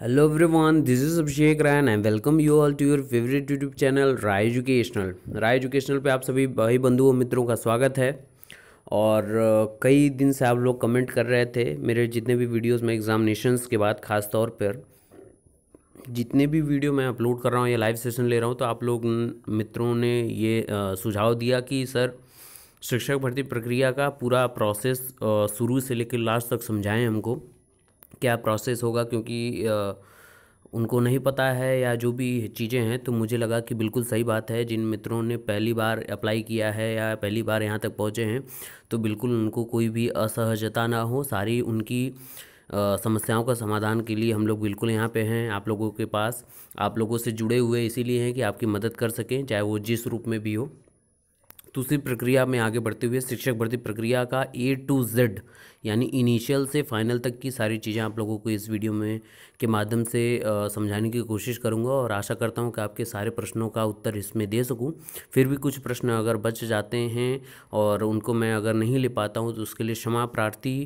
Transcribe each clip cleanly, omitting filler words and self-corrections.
Hello everyone, this is Abhishek Rai and I welcome you all to your favorite YouTube channel Rai educational. Rai educational पे आप सभी भाई बंधुओं मित्रों का स्वागत है। और कई दिन से आप लोग कमेंट कर रहे थे मेरे जितने भी वीडियोस में एग्जामिनेशंस के बाद ख़ास तौर पर जितने भी वीडियो मैं अपलोड कर रहा हूँ या लाइव सेशन ले रहा हूँ, तो आप लोग मित्रों ने ये सुझाव दिया कि सर शिक्षक भर्ती प्रक्रिया का पूरा प्रोसेस शुरू से लेकर लास्ट तक समझाएं हमको, क्या प्रोसेस होगा, क्योंकि उनको नहीं पता है या जो भी चीज़ें हैं। तो मुझे लगा कि बिल्कुल सही बात है, जिन मित्रों ने पहली बार अप्लाई किया है या पहली बार यहाँ तक पहुँचे हैं तो बिल्कुल उनको कोई भी असहजता ना हो। सारी उनकी समस्याओं का समाधान के लिए हम लोग बिल्कुल यहाँ पे हैं, आप लोगों के पास, आप लोगों से जुड़े हुए इसीलिए हैं कि आपकी मदद कर सकें, चाहे वो जिस रूप में भी हो। दूसरी प्रक्रिया में आगे बढ़ते हुए शिक्षक भर्ती प्रक्रिया का A to Z यानी इनिशियल से फाइनल तक की सारी चीज़ें आप लोगों को इस वीडियो में के माध्यम से समझाने की कोशिश करूंगा और आशा करता हूं कि आपके सारे प्रश्नों का उत्तर इसमें दे सकूं। फिर भी कुछ प्रश्न अगर बच जाते हैं और उनको मैं अगर नहीं ले पाता हूं तो उसके लिए क्षमा प्रार्थी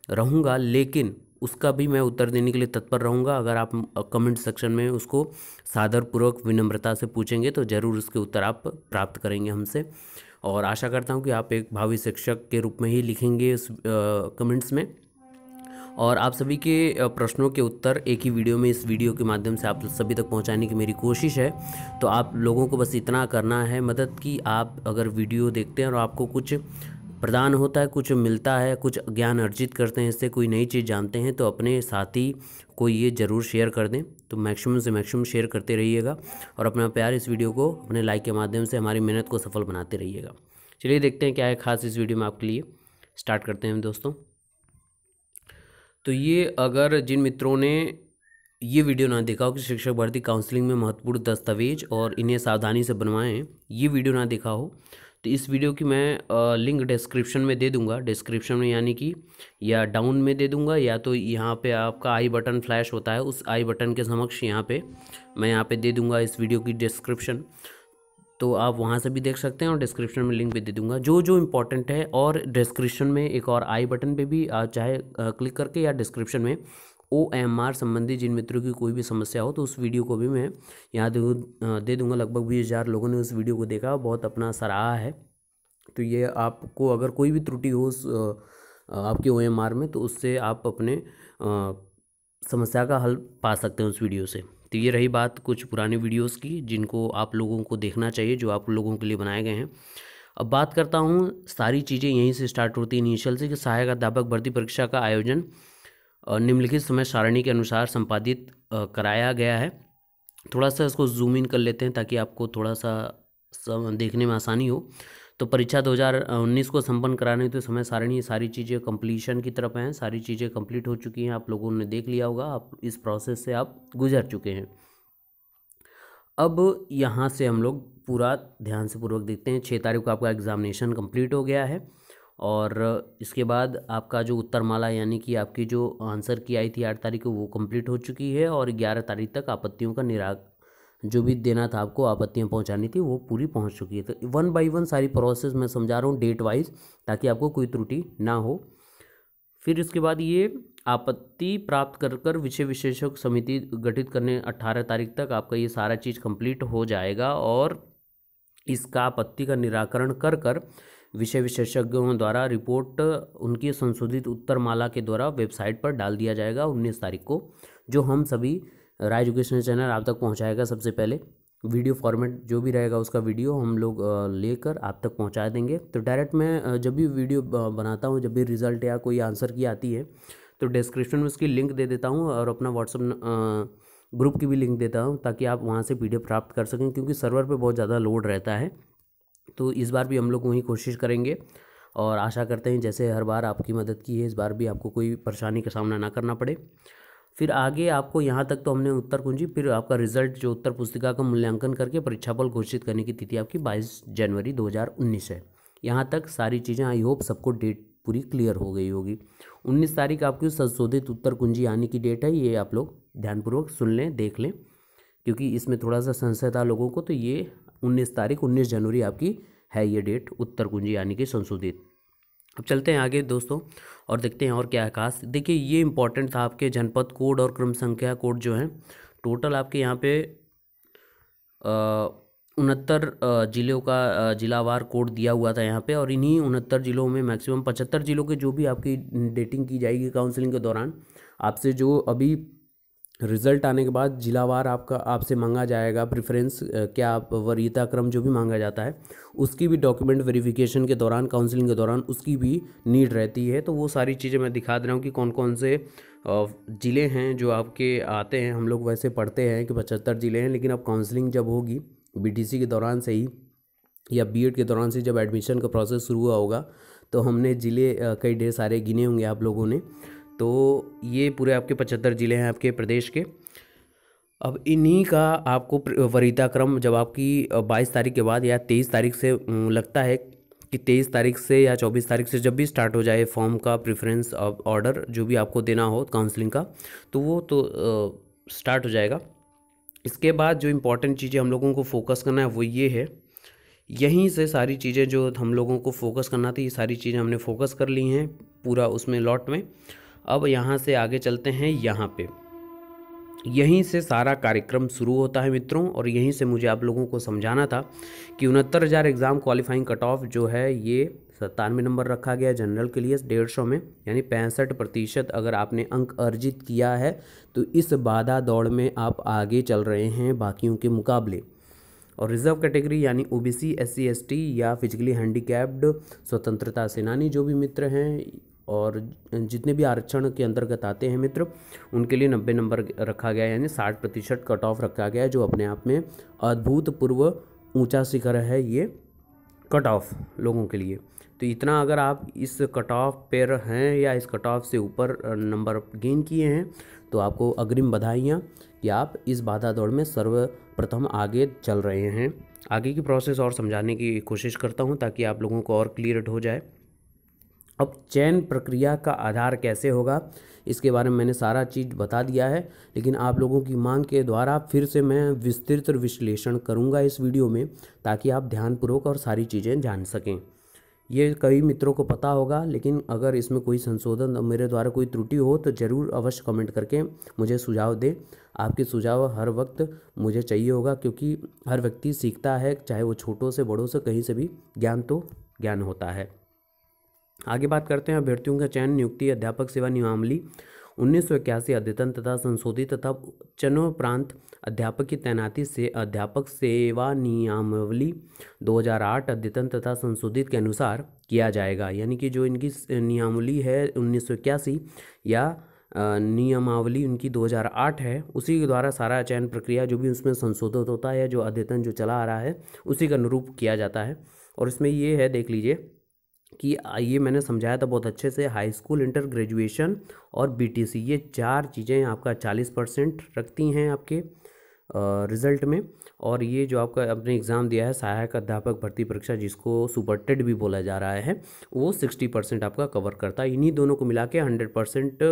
रहूँगा, लेकिन उसका भी मैं उत्तर देने के लिए तत्पर रहूँगा। अगर आप कमेंट सेक्शन में उसको सादरपूर्वक विनम्रता से पूछेंगे तो ज़रूर उसके उत्तर आप प्राप्त करेंगे हमसे। और आशा करता हूँ कि आप एक भावी शिक्षक के रूप में ही लिखेंगे इस कमेंट्स में। और आप सभी के प्रश्नों के उत्तर एक ही वीडियो में, इस वीडियो के माध्यम से आप सभी तक पहुंचाने की मेरी कोशिश है। तो आप लोगों को बस इतना करना है मदद कि आप अगर वीडियो देखते हैं और आपको कुछ प्रदान होता है, कुछ मिलता है, कुछ ज्ञान अर्जित करते हैं, इससे कोई नई चीज़ जानते हैं, तो अपने साथी को ये ज़रूर शेयर कर दें। तो मैक्सिमम से मैक्सिमम शेयर करते रहिएगा और अपना प्यार इस वीडियो को अपने लाइक के माध्यम से हमारी मेहनत को सफल बनाते रहिएगा। चलिए देखते हैं क्या है खास इस वीडियो में आपके लिए। स्टार्ट करते हैं दोस्तों। तो ये अगर जिन मित्रों ने ये वीडियो ना देखा हो कि शिक्षक भर्ती काउंसलिंग में महत्वपूर्ण दस्तावेज और इन्हें सावधानी से बनवाएं, ये वीडियो ना देखा हो तो इस वीडियो की मैं लिंक डिस्क्रिप्शन में दे दूंगा, डिस्क्रिप्शन में यानी कि या डाउन में दे दूंगा, या तो यहाँ पे आपका आई बटन फ्लैश होता है, उस आई बटन के समक्ष यहाँ पे मैं यहाँ पे दे दूंगा इस वीडियो की डिस्क्रिप्शन। तो आप वहाँ से भी देख सकते हैं और डिस्क्रिप्शन में लिंक भी दे दूंगा जो जो इम्पोर्टेंट है। और डिस्क्रिप्शन में एक और आई बटन पे भी चाहे क्लिक करके या डिस्क्रिप्शन में OMR संबंधी जिन मित्रों की कोई भी समस्या हो तो उस वीडियो को भी मैं यहाँ दे दूंगा। लगभग 20,000 लोगों ने उस वीडियो को देखा, बहुत अपना सराहा है। तो ये आपको अगर कोई भी त्रुटि हो उस आपके OMR में तो उससे आप अपने समस्या का हल पा सकते हैं उस वीडियो से। तो ये रही बात कुछ पुराने वीडियोस की जिनको आप लोगों को देखना चाहिए, जो आप लोगों के लिए बनाए गए हैं। अब बात करता हूँ, सारी चीज़ें यहीं से स्टार्ट होती है इनिशियल से, कि सहायक अध्यापक भर्ती परीक्षा का आयोजन निम्नलिखित समय सारणी के अनुसार संपादित कराया गया है। थोड़ा सा इसको जूम इन कर लेते हैं ताकि आपको थोड़ा सा देखने में आसानी हो। तो परीक्षा 2019 को संपन्न कराने तो समय सारणी सारी चीज़ें कंप्लीशन की तरफ हैं, सारी चीज़ें कंप्लीट हो चुकी हैं, आप लोगों ने देख लिया होगा, आप इस प्रोसेस से आप गुजर चुके हैं। अब यहाँ से हम लोग पूरा ध्यान से पूर्वक देखते हैं। 6 तारीख को आपका एग्ज़ामिनेशन कंप्लीट हो गया है और इसके बाद आपका जो उत्तरमाला यानी कि आपकी जो आंसर की आई थी 8 तारीख को वो कंप्लीट हो चुकी है और 11 तारीख तक आपत्तियों का जो भी देना था आपको, आपत्तियां पहुंचानी थी, वो पूरी पहुंच चुकी है। तो 1 बाय 1 सारी प्रोसेस मैं समझा रहा हूँ डेट वाइज, ताकि आपको कोई त्रुटि ना हो। फिर इसके बाद ये आपत्ति प्राप्त कर विषय विशेषज्ञ समिति गठित करने 18 तारीख तक आपका ये सारा चीज़ कंप्लीट हो जाएगा और इसका आपत्ति का निराकरण कर विषय विशेषज्ञों द्वारा रिपोर्ट उनकी संशोधित उत्तरमाला के द्वारा वेबसाइट पर डाल दिया जाएगा 19 तारीख को, जो हम सभी राय एजुकेशनल चैनल आप तक पहुंचाएगा। सबसे पहले वीडियो फॉर्मेट जो भी रहेगा उसका वीडियो हम लोग लेकर आप तक पहुंचा देंगे। तो डायरेक्ट मैं जब भी वीडियो बनाता हूं, जब भी रिज़ल्ट या कोई आंसर की आती है तो डिस्क्रिप्शन में उसकी लिंक दे देता हूं और अपना व्हाट्सअप ग्रुप की भी लिंक देता हूं ताकि आप वहां से PDF प्राप्त कर सकें, क्योंकि सर्वर पे बहुत ज़्यादा लोड रहता है। तो इस बार भी हम लोग वही कोशिश करेंगे और आशा करते हैं जैसे हर बार आपकी मदद की है, इस बार भी आपको कोई परेशानी का सामना ना करना पड़े। फिर आगे आपको यहाँ तक तो हमने उत्तर कुंजी, फिर आपका रिजल्ट जो उत्तर पुस्तिका का मूल्यांकन करके परीक्षाफल घोषित करने की तिथि आपकी 22 जनवरी 2019 है। यहाँ तक सारी चीज़ें आई होप सबको डेट पूरी क्लियर हो गई होगी। 19 तारीख आपकी संशोधित उत्तर कुंजी आने की डेट है, ये आप लोग ध्यानपूर्वक सुन लें, देख लें, क्योंकि इसमें थोड़ा सा संशय था लोगों को। तो ये 19 तारीख 19 जनवरी आपकी है ये डेट उत्तर कुंजी यानी कि संशोधित। अब चलते हैं आगे दोस्तों और देखते हैं और क्या है खास। देखिए ये इंपॉर्टेंट था, आपके जनपद कोड और क्रम संख्या कोड जो है टोटल आपके यहाँ पे 69 जिलों का जिलावार कोड दिया हुआ था यहाँ पे, और इन्हीं 69 जिलों में मैक्सिमम 75 जिलों के जो भी आपकी डेटिंग की जाएगी काउंसलिंग के दौरान, आपसे जो अभी रिजल्ट आने के बाद जिलावार आपका आपसे मांगा जाएगा प्रेफरेंस, क्या आप वरीयता क्रम जो भी मांगा जाता है उसकी भी डॉक्यूमेंट वेरिफिकेशन के दौरान काउंसलिंग के दौरान उसकी भी नीड रहती है। तो वो सारी चीज़ें मैं दिखा दे रहा हूँ कि कौन कौन से ज़िले हैं जो आपके आते हैं। हम लोग वैसे पढ़ते हैं कि 75 ज़िले हैं, लेकिन अब काउंसलिंग जब होगी बीटीसी के दौरान से ही या बीएड के दौरान से जब एडमिशन का प्रोसेस शुरू हुआ होगा तो हमने ज़िले कई ढेर सारे गिने होंगे आप लोगों ने। तो ये पूरे आपके 75 ज़िले हैं आपके प्रदेश के। अब इन्हीं का आपको वरीयता क्रम जब आपकी 22 तारीख के बाद या 23 तारीख से लगता है कि 23 तारीख से या 24 तारीख से जब भी स्टार्ट हो जाए फॉर्म का प्रेफरेंस ऑर्डर जो भी आपको देना हो काउंसलिंग का, तो वो तो स्टार्ट हो जाएगा। इसके बाद जो इम्पोर्टेंट चीज़ें हम लोगों को फोकस करना है वो ये है, यहीं से सारी चीज़ें जो हम लोगों को फोकस करना थी ये सारी चीज़ें हमने फोकस कर ली हैं पूरा उसमें लॉट में। अब यहाँ से आगे चलते हैं, यहाँ पे यहीं से सारा कार्यक्रम शुरू होता है मित्रों, और यहीं से मुझे आप लोगों को समझाना था कि 69,000 एग्ज़ाम क्वालिफाइंग कट ऑफ जो है ये 97 नंबर रखा गया जनरल के लिए 150 में, यानी 65% अगर आपने अंक अर्जित किया है तो इस बाधा दौड़ में आप आगे चल रहे हैं बाकियों के मुकाबले। और रिजर्व कैटेगरी यानी ओबीसी, एससी, एसटी या फिजिकली हैंडीकैप्ड, स्वतंत्रता सेनानी जो भी मित्र हैं और जितने भी आरक्षण के अंतर्गत आते हैं मित्र, उनके लिए 90 नंबर रखा गया है, यानी 60% कट ऑफ रखा गया है, जो अपने आप में अभूतपूर्व ऊंचा शिखर है ये कट ऑफ लोगों के लिए। तो इतना अगर आप इस कट ऑफ पर हैं या इस कट ऑफ से ऊपर नंबर गेन किए हैं तो आपको अग्रिम बधाइयाँ कि आप इस बाधा दौड़ में सर्वप्रथम आगे चल रहे हैं। आगे की प्रोसेस और समझाने की कोशिश करता हूँ ताकि आप लोगों को और क्लियर हो जाए। अब चयन प्रक्रिया का आधार कैसे होगा इसके बारे में मैंने सारा चीज़ बता दिया है, लेकिन आप लोगों की मांग के द्वारा फिर से मैं विस्तृत विश्लेषण करूंगा इस वीडियो में ताकि आप ध्यानपूर्वक और सारी चीज़ें जान सकें। ये कई मित्रों को पता होगा, लेकिन अगर इसमें कोई संशोधन मेरे द्वारा कोई त्रुटि हो तो ज़रूर अवश्य कमेंट करके मुझे सुझाव दें। आपके सुझाव हर वक्त मुझे चाहिए होगा, क्योंकि हर व्यक्ति सीखता है, चाहे वो छोटों से बड़ों से कहीं से भी ज्ञान तो ज्ञान होता है। आगे बात करते हैं अभ्यर्थियों का चयन, नियुक्ति, अध्यापक सेवा नियमावली 1981 अद्यतन तथा संशोधित तथा चयनोपरांत अध्यापक की तैनाती से अध्यापक सेवा नियमावली 2008 अद्यतन तथा संशोधित के अनुसार किया जाएगा। यानी कि जो इनकी नियमावली है 1981 या नियमावली उनकी 2008 है, उसी के द्वारा सारा चयन प्रक्रिया जो भी उसमें संशोधित होता है, जो अद्यतन जो चला आ रहा है उसी का अनुरूप किया जाता है। और इसमें ये है, देख लीजिए कि ये मैंने समझाया था बहुत अच्छे से, हाई स्कूल, इंटर, ग्रेजुएशन और बीटीसी, ये 4 चीज़ें आपका 40% रखती हैं आपके रिज़ल्ट में। और ये जो आपका अपने एग्ज़ाम दिया है सहायक अध्यापक भर्ती परीक्षा, जिसको सुपर टेट भी बोला जा रहा है, वो 60% आपका कवर करता है। इन्हीं दोनों को मिला के 100%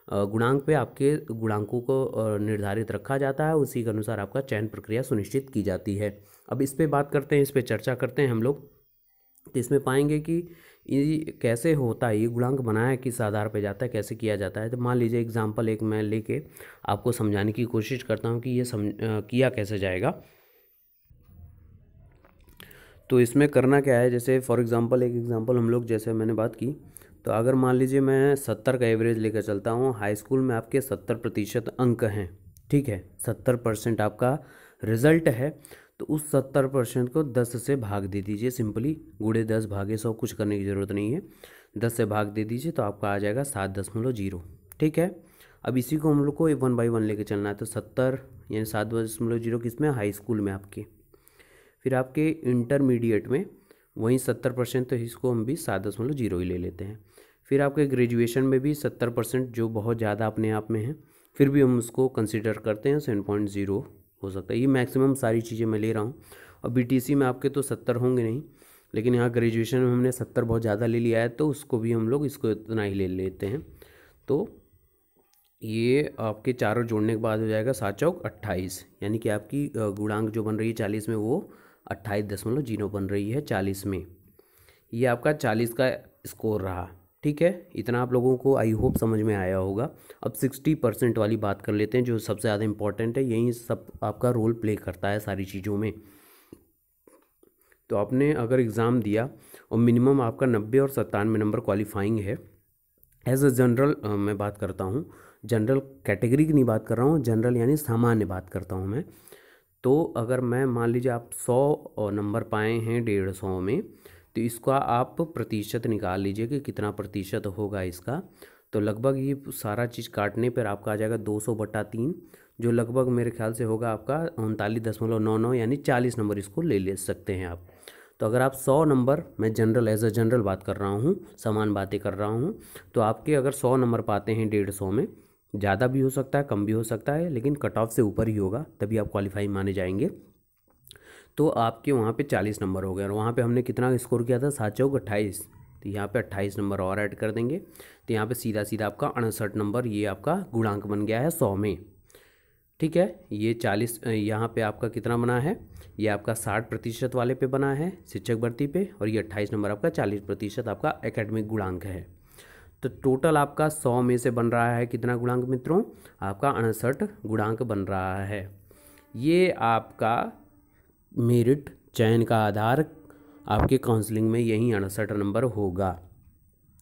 गुणांक पे आपके गुणांकों को निर्धारित रखा जाता है, उसी के अनुसार आपका चयन प्रक्रिया सुनिश्चित की जाती है। अब इस पर बात करते हैं, इस पर चर्चा करते हैं हम लोग। तो इसमें पाएंगे कि ये कैसे होता है, ये गुणांक बनाया किस आधार पे जाता है, कैसे किया जाता है। तो मान लीजिए एग्जांपल एक मैं लेके आपको समझाने की कोशिश करता हूँ कि ये किया कैसे जाएगा। तो इसमें करना क्या है, जैसे फॉर एग्जांपल एक एग्जांपल हम लोग जैसे मैंने बात की, तो अगर मान लीजिए मैं 70 का एवरेज लेकर चलता हूँ, हाई स्कूल में आपके 70% अंक हैं, ठीक है, 70% आपका रिज़ल्ट है, तो उस 70% को 10 से भाग दे दीजिए। सिंपली गुणे 10 भागे 100, कुछ करने की ज़रूरत नहीं है, 10 से भाग दे दीजिए तो आपका आ जाएगा 7.0। ठीक है, अब इसी को हम लोग को 1 बाई 1 लेके चलना है। तो 70 यानी 7.0 किस में, हाई स्कूल में आपके। फिर आपके इंटरमीडिएट में वहीं 70%, तो इसको हम भी 7.0 ही ले लेते हैं। फिर आपके ग्रेजुएशन में भी 70% जो बहुत ज़्यादा अपने आप में है, फिर भी हम उसको कंसिडर करते हैं 7.0 हो सकता है। ये मैक्सिमम सारी चीज़ें मैं ले रहा हूँ। और बीटीसी में आपके तो 70 होंगे नहीं, लेकिन यहाँ ग्रेजुएशन में हमने 70 बहुत ज़्यादा ले लिया है, तो उसको भी हम लोग इसको इतना ही ले लेते हैं। तो ये आपके चारों जोड़ने के बाद हो जाएगा 7 चौक 28, यानी कि आपकी गुणांक जो बन रही है 40 में वो 28.0 बन रही है 40 में। ये आपका 40 का स्कोर रहा। ठीक है, इतना आप लोगों को आई होप समझ में आया होगा। अब 60% वाली बात कर लेते हैं, जो सबसे ज़्यादा इम्पॉर्टेंट है, यही सब आपका रोल प्ले करता है सारी चीज़ों में। तो आपने अगर एग्ज़ाम दिया और मिनिमम आपका 90 और 97 नंबर क्वालिफाइंग है, एज अ जनरल मैं बात करता हूँ, जनरल कैटेगरी की नहीं बात कर रहा हूँ, जनरल यानी सामान्य बात करता हूँ मैं। तो अगर मैं मान लीजिए आप 100 नंबर पाए हैं 150 में, तो इसका आप प्रतिशत निकाल लीजिए कि कितना प्रतिशत होगा इसका। तो लगभग ये सारा चीज़ काटने पर आपका आ जाएगा 200/3, जो लगभग मेरे ख्याल से होगा आपका 39.99, यानी 40 नंबर इसको ले सकते हैं आप। तो अगर आप 100 नंबर, मैं जनरल एज अ जनरल बात कर रहा हूँ, समान बातें कर रहा हूँ, तो आपके अगर 100 नंबर पाते हैं 150 में, ज़्यादा भी हो सकता है कम भी हो सकता है, लेकिन कट ऑफ से ऊपर ही होगा, तभी आप क्वालिफाई माने जाएंगे। तो आपके वहाँ पे 40 नंबर हो गए, और वहाँ पे हमने कितना स्कोर किया था, 7 चौक 28, तो यहाँ पे 28 नंबर और ऐड कर देंगे। तो यहाँ पे सीधा सीधा आपका 68 नंबर ये आपका गुणांक बन गया है 100 में। ठीक है, ये 40 यहाँ पे आपका कितना बना है, ये आपका 60% वाले पे बना है शिक्षक भर्ती पे, और ये 28 नंबर आपका 40% आपका एकेडमिक गुणांक है। तो टोटल आपका 100 में से बन रहा है कितना गुणांक मित्रों, आपका 68 गुणांक बन रहा है। ये आपका मेरिट चयन का आधार आपके काउंसलिंग में यही 68 नंबर होगा।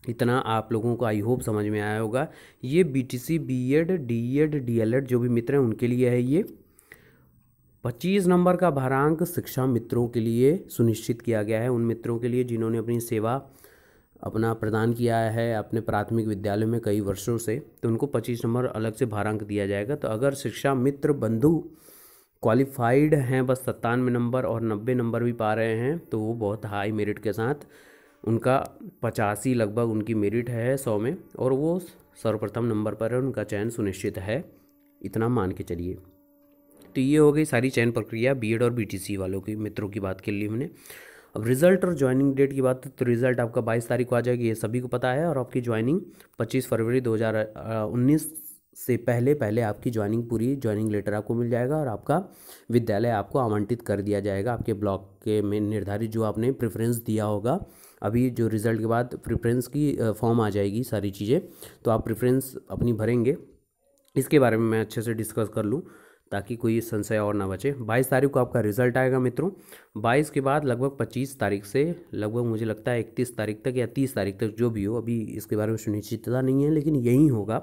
इतना आप लोगों को आई होप समझ में आया होगा। ये बीटीसी, बीएड, डीएड, डीएलएड जो भी मित्र हैं उनके लिए है। ये 25 नंबर का भारांक शिक्षा मित्रों के लिए सुनिश्चित किया गया है, उन मित्रों के लिए जिन्होंने अपनी सेवा अपना प्रदान किया है अपने प्राथमिक विद्यालय में कई वर्षों से, तो उनको 25 नंबर अलग से भारांक दिया जाएगा। तो अगर शिक्षा मित्र बंधु क्वालिफाइड हैं, बस 97 नंबर और 90 नंबर भी पा रहे हैं, तो वो बहुत हाई मेरिट के साथ, उनका 85 लगभग उनकी मेरिट है 100 में, और वो सर्वप्रथम नंबर पर है, उनका चयन सुनिश्चित है, इतना मान के चलिए। तो ये हो गई सारी चयन प्रक्रिया बीएड और बीटीसी वालों की मित्रों की बात कर ली हमने। अब रिजल्ट और ज्वाइनिंग डेट की बात है, तो रिजल्ट आपका 22 तारीख को आ जाएगी, ये सभी को पता है, और आपकी ज्वाइनिंग 25 फरवरी 2019 से पहले आपकी ज्वाइनिंग, पूरी ज्वाइनिंग लेटर आपको मिल जाएगा, और आपका विद्यालय आपको आवंटित कर दिया जाएगा आपके ब्लॉक के में निर्धारित, जो आपने प्रेफरेंस दिया होगा। अभी जो रिज़ल्ट के बाद प्रेफरेंस की फॉर्म आ जाएगी सारी चीज़ें, तो आप प्रेफरेंस अपनी भरेंगे, इसके बारे में मैं अच्छे से डिस्कस कर लूँ ताकि कोई संशय और ना बचे। 22 तारीख को आपका रिज़ल्ट आएगा मित्रों। 22 के बाद लगभग 25 तारीख से लगभग मुझे लगता है 31 तारीख तक या 30 तारीख तक, जो भी हो, अभी इसके बारे में सुनिश्चितता नहीं है, लेकिन यही होगा।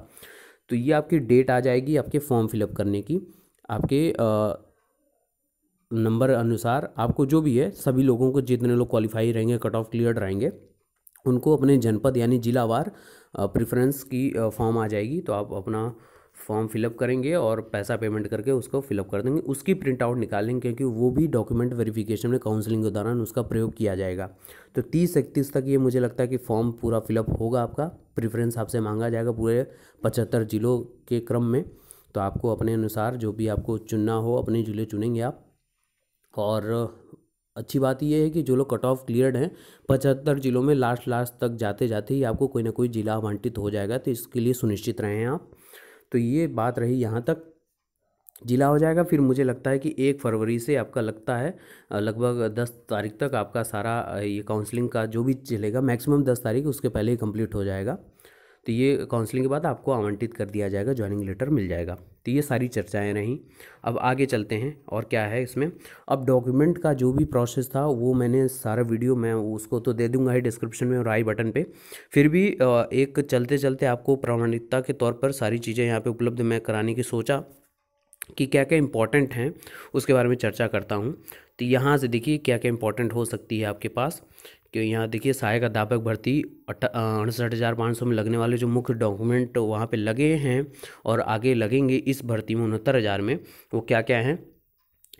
तो ये आपकी डेट आ जाएगी आपके फॉर्म फिलअप करने की। आपके नंबर अनुसार आपको जो भी है, सभी लोगों को, जितने लोग क्वालिफाई रहेंगे, कट ऑफ क्लियर रहेंगे, उनको अपने जनपद यानी जिलावार प्रेफरेंस की फॉर्म आ जाएगी। तो आप अपना फॉर्म फिलअप करेंगे और पैसा पेमेंट करके उसको फिलअप कर देंगे, उसकी प्रिंट आउट निकालेंगे, क्योंकि वो भी डॉक्यूमेंट वेरिफिकेशन में काउंसलिंग के दौरान उसका प्रयोग किया जाएगा। तो 30-31 तक ये मुझे लगता है कि फॉर्म पूरा फिलअप होगा आपका। प्रेफरेंस आपसे मांगा जाएगा पूरे 75 जिलों के क्रम में। तो आपको अपने अनुसार जो भी आपको चुनना हो, अपने जिले चुनेंगे आप। और अच्छी बात यह है कि जो लोग कट ऑफ क्लियर्ड हैं 75 जिलों में, लास्ट तक जाते जाते ही आपको कोई ना कोई जिला आवंटित हो जाएगा, तो इसके लिए सुनिश्चित रहें आप। तो ये बात रही, यहाँ तक जिला हो जाएगा। फिर मुझे लगता है कि 1 फरवरी से आपका लगता है लगभग 10 तारीख तक आपका सारा ये काउंसलिंग का जो भी चलेगा, मैक्सिमम 10 तारीख, उसके पहले ही कंप्लीट हो जाएगा। तो ये काउंसलिंग के बाद आपको आवंटित कर दिया जाएगा, ज्वाइनिंग लेटर मिल जाएगा। तो ये सारी चर्चाएं रहीं। अब आगे चलते हैं और क्या है इसमें। अब डॉक्यूमेंट का जो भी प्रोसेस था वो मैंने सारा वीडियो, मैं उसको तो दे दूंगा ही डिस्क्रिप्शन में और आई बटन पे। फिर भी एक चलते चलते आपको प्रामाणिकता के तौर पर सारी चीज़ें यहाँ पे उपलब्ध मैं कराने की सोचा कि क्या क्या इंपॉर्टेंट हैं, उसके बारे में चर्चा करता हूँ। तो यहाँ से देखिए क्या क्या इंपॉर्टेंट हो सकती है आपके पास, कि यहाँ देखिए सहायक अध्यापक भर्ती 68,500 में लगने वाले जो मुख्य डॉक्यूमेंट वहाँ पे लगे हैं और आगे लगेंगे इस भर्ती में 69,000 में, वो क्या क्या हैं।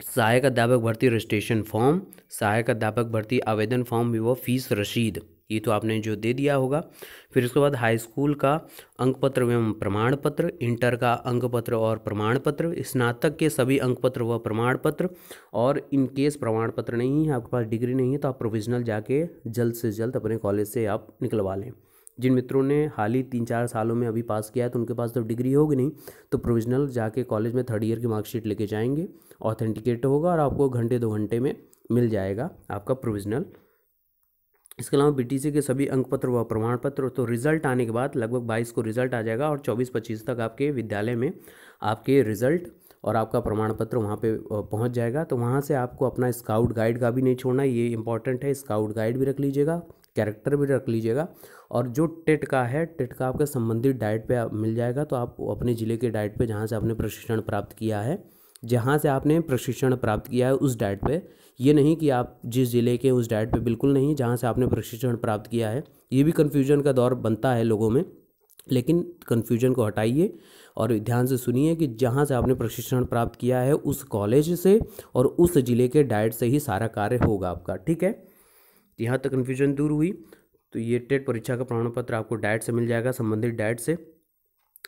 सहायक अध्यापक भर्ती रजिस्ट्रेशन फॉर्म, सहायक अध्यापक भर्ती आवेदन फॉर्म व फीस रसीद, ये तो आपने जो दे दिया होगा। फिर उसके बाद हाई स्कूल का अंक पत्र एवं प्रमाण पत्र, इंटर का अंक पत्र और प्रमाण पत्र, स्नातक के सभी अंक पत्र व प्रमाण पत्र, और इन केस प्रमाण पत्र नहीं है आपके पास, डिग्री नहीं है, तो आप प्रोविजनल जाके जल्द से जल्द अपने कॉलेज से आप निकलवा लें। जिन मित्रों ने हाल ही 3-4 सालों में अभी पास किया है तो उनके पास तो डिग्री होगी नहीं, तो प्रोविजनल जाके कॉलेज में 3rd ईयर की मार्कशीट लेके जाएंगे, ऑथेंटिकेट होगा और आपको घंटे 2 घंटे में मिल जाएगा आपका प्रोविजनल इसके अलावा बीटीसी के सभी अंक पत्र व प्रमाण पत्र, तो रिजल्ट आने के बाद लगभग 22 को रिजल्ट आ जाएगा और 24-25 तक आपके विद्यालय में आपके रिजल्ट और आपका प्रमाण पत्र वहाँ पे पहुँच जाएगा। तो वहाँ से आपको अपना स्काउट गाइड का भी नहीं छोड़ना, ये इंपॉर्टेंट है, स्काउट गाइड भी रख लीजिएगा, कैरेक्टर भी रख लीजिएगा। और जो टेट का है, टेट का आपका संबंधित डाइट पे मिल जाएगा, तो आप अपने ज़िले के डाइट पे जहाँ से आपने प्रशिक्षण प्राप्त किया है, जहाँ से आपने प्रशिक्षण प्राप्त किया है उस डाइट पे, ये नहीं कि आप जिस ज़िले के उस डाइट पे बिल्कुल नहीं, जहाँ से आपने प्रशिक्षण प्राप्त किया है। ये भी कन्फ्यूजन का दौर बनता है लोगों में, लेकिन कन्फ्यूजन को हटाइए और ध्यान से सुनिए कि जहाँ से आपने प्रशिक्षण प्राप्त किया है उस कॉलेज से और उस ज़िले के डाइट से ही सारा कार्य होगा आपका। ठीक है, यहाँ तक कन्फ्यूजन दूर हुई। तो ये टेट परीक्षा का प्रमाण पत्र आपको डाइट से मिल जाएगा, संबंधित डाइट से।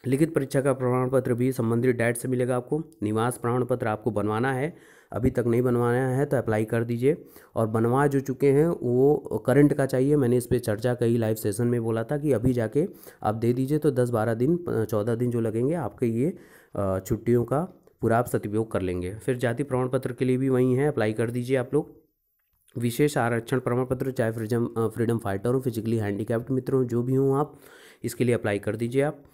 लिखित परीक्षा का प्रमाण पत्र भी संबंधित डाइट से मिलेगा आपको। निवास प्रमाण पत्र आपको बनवाना है, अभी तक नहीं बनवाया है तो अप्लाई कर दीजिए। और बनवा जो चुके हैं वो करंट का चाहिए, मैंने इस पर चर्चा कई लाइव सेशन में बोला था कि अभी जाके आप दे दीजिए, तो 10-12 दिन 14 दिन जो लगेंगे आपके ये छुट्टियों का पूरा आप सदुपयोग कर लेंगे। फिर जाति प्रमाण पत्र के लिए भी वही है, अप्लाई कर दीजिए आप लोग। विशेष आरक्षण प्रमाण पत्र, चाहे फ्रीडम फाइटर हो, फिजिकली हैंडीकैप्ड मित्र हो, जो भी हों आप, इसके लिए अप्लाई कर दीजिए आप।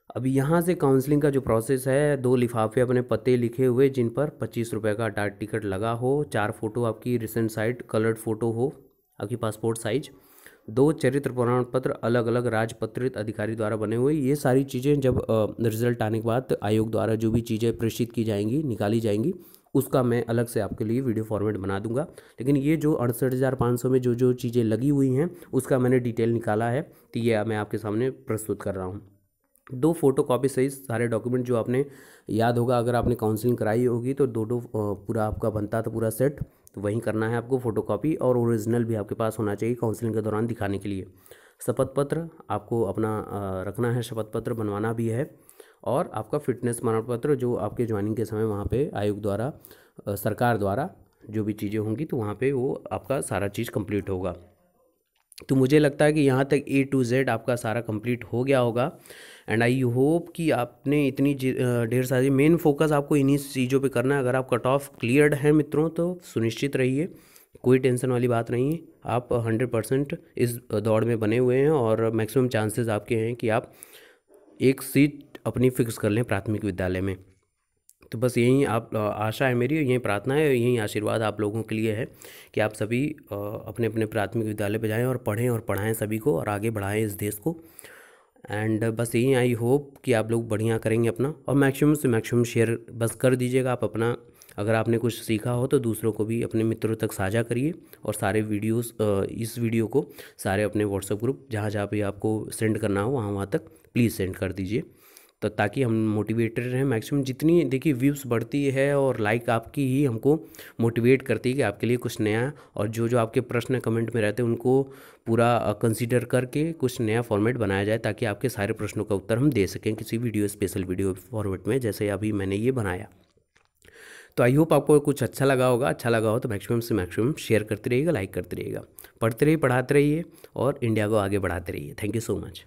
अभी यहाँ से काउंसलिंग का जो प्रोसेस है, 2 लिफाफे अपने पते लिखे हुए जिन पर 25 रुपये का डाक टिकट लगा हो, 4 फोटो आपकी रिसेंट साइड कलर्ड फोटो हो आपकी पासपोर्ट साइज, 2 चरित्र प्रमाण पत्र अलग अलग राजपत्रित अधिकारी द्वारा बने हुए। ये सारी चीज़ें जब रिजल्ट आने के बाद आयोग द्वारा जो भी चीज़ें प्रेषित की जाएंगी, निकाली जाएंगी, उसका मैं अलग से आपके लिए वीडियो फॉर्मेट बना दूंगा। लेकिन ये जो 68,500 में जो जो चीज़ें लगी हुई हैं उसका मैंने डिटेल निकाला है, तो ये मैं आपके सामने प्रस्तुत कर रहा हूँ। 2 फोटो कॉपी सहित सारे डॉक्यूमेंट जो आपने याद होगा, अगर आपने काउंसलिंग कराई होगी तो 2 पूरा आपका बनता था पूरा सेट, तो वहीं करना है आपको। फोटोकॉपी और ओरिजिनल भी आपके पास होना चाहिए काउंसलिंग के दौरान दिखाने के लिए। शपथ पत्र आपको अपना रखना है, शपथ पत्र बनवाना भी है। और आपका फिटनेस प्रमाण पत्र जो आपके ज्वाइनिंग के समय वहाँ पे आयोग द्वारा सरकार द्वारा जो भी चीज़ें होंगी तो वहाँ पे वो आपका सारा चीज़ कंप्लीट होगा। तो मुझे लगता है कि यहाँ तक A to Z आपका सारा कंप्लीट हो गया होगा। एंड आई होप कि आपने इतनी ढेर सारी, मेन फोकस आपको इन्हीं चीज़ों पे करना है। अगर आप कट ऑफ क्लियर्ड हैं मित्रों तो सुनिश्चित रहिए, कोई टेंशन वाली बात नहीं है, आप 100% इस दौड़ में बने हुए हैं और मैक्सिमम चांसेस आपके हैं कि आप एक सीट अपनी फिक्स कर लें प्राथमिक विद्यालय में। तो बस यही आप आशा है मेरी, यही प्रार्थना है, यही आशीर्वाद आप लोगों के लिए है कि आप सभी अपने अपने प्राथमिक विद्यालय पे जाएं और पढ़ें और पढ़ाएं सभी को और आगे बढ़ाएं इस देश को। एंड बस यही आई होप कि आप लोग बढ़िया करेंगे अपना, और मैक्सिमम से मैक्सिमम शेयर बस कर दीजिएगा आप अपना। अगर आपने कुछ सीखा हो तो दूसरों को भी अपने मित्रों तक साझा करिए, और सारे वीडियोस इस वीडियो को सारे अपने व्हाट्सएप ग्रुप जहाँ जहाँ पे आपको सेंड करना हो वहाँ तक प्लीज़ सेंड कर दीजिए, तो ताकि हम मोटिवेटेड रहें मैक्सिमम। जितनी देखिए व्यूज़ बढ़ती है और लाइक आपकी ही हमको मोटिवेट करती है कि आपके लिए कुछ नया, और जो जो आपके प्रश्न कमेंट में रहते हैं उनको पूरा कंसीडर करके कुछ नया फॉर्मेट बनाया जाए, ताकि आपके सारे प्रश्नों का उत्तर हम दे सकें किसी वीडियो, स्पेशल वीडियो फॉर्मेट में, जैसे अभी मैंने ये बनाया। तो आई होप आपको कुछ अच्छा लगा होगा। अच्छा लगा हो तो मैक्सिमम से मैक्सिमम शेयर करते रहिएगा, लाइक करते रहिएगा, पढ़ते रहिए, पढ़ाते रहिए और इंडिया को आगे बढ़ाते रहिए। Thank you so much.